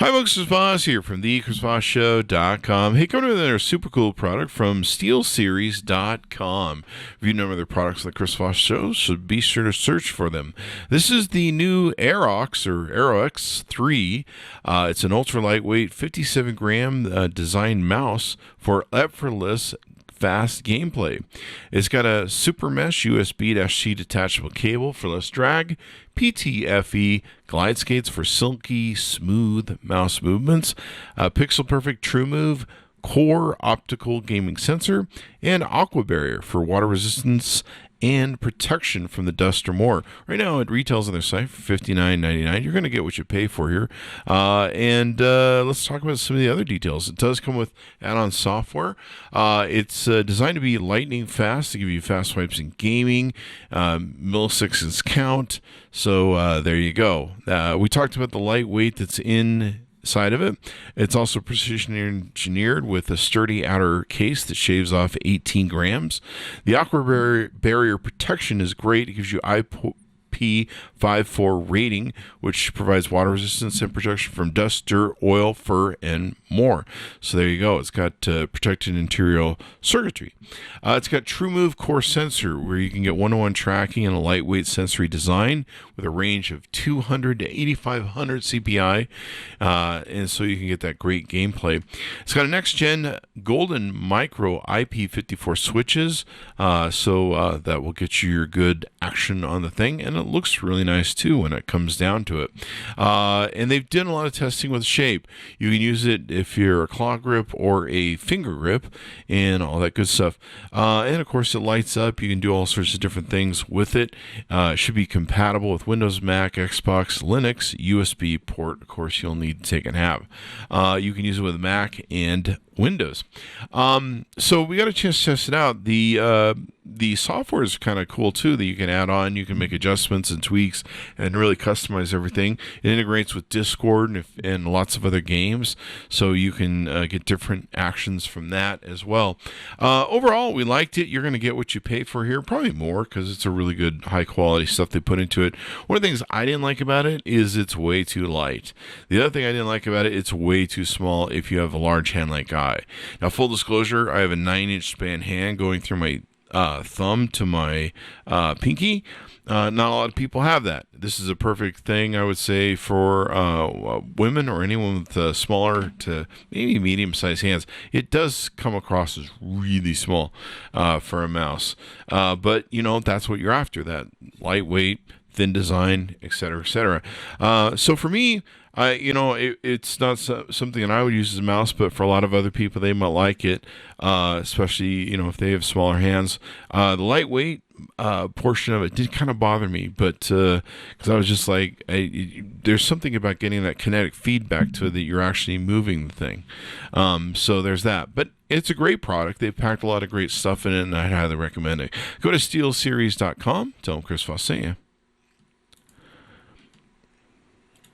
Hi folks, Chris Voss here from the ChrisVossShow.com. Hey, coming with another super cool product from SteelSeries.com. If you know other products like Chris Voss Show, so be sure to search for them. This is the new Aerox or Aerox 3. It's an ultra lightweight 57 gram design mouse for effortless fast gameplay. It's got a super mesh USB-C detachable cable for less drag, PTFE glide skates for silky, smooth mouse movements, pixel perfect true move, core optical gaming sensor, and aqua barrier for water resistance and protection from the dust or more. Right now, it retails on their site for $59.99. You're going to get what you pay for here. Let's talk about some of the other details. It does come with add-on software. It's designed to be lightning fast to give you fast swipes in gaming, milliseconds count. So there you go. We talked about the lightweight that's inside of it. It's also precision engineered with a sturdy outer case that shaves off 18 grams. The aqua barrier protection is great. It gives you IP54 rating, which provides water resistance and protection from dust, dirt, oil, fur, and more. So there you go. It's got protected interior circuitry. It's got TrueMove core sensor, where you can get one-to-one tracking and a lightweight sensory design with a range of 200 to 8,500 CPI, and so you can get that great gameplay. It's got a next-gen golden micro IP54 switches, so that will get you your good action on the thing, and it looks really nice too when it comes down to it. And they've done a lot of testing with shape. You can use it if you're a claw grip or a finger grip and all that good stuff. And of course, it lights up. You can do all sorts of different things with it. It should be compatible with Windows, Mac, Xbox, Linux, USB port. Of course, you'll need to take and have. You can use it with Mac and Windows. So we got a chance to test it out. The software is kind of cool too, that you can add on. You can make adjustments and tweaks and really customize everything. It integrates with Discord and lots of other games, so you can get different actions from that as well. Overall, we liked it. You're going to get what you pay for here, probably more, because it's a really good, high quality stuff they put into it. One of the things I didn't like about it is it's way too light. The other thing I didn't like about it, it's way too small if you have a large hand like I. Now, full disclosure, I have a 9-inch span hand going through my thumb to my pinky. Not a lot of people have that. This is a perfect thing, I would say, for women or anyone with smaller to maybe medium-sized hands. It does come across as really small for a mouse. But, that's what you're after, that lightweight, thin design, et cetera, et cetera. So for me, it's not something that I would use as a mouse, but for a lot of other people, they might like it, especially, if they have smaller hands. The lightweight portion of it did kind of bother me, but because I was just like, there's something about getting that kinetic feedback to it that you're actually moving the thing. So there's that. But it's a great product. They've packed a lot of great stuff in it, and I'd highly recommend it. Go to SteelSeries.com. Tell them Chris Voss sent you.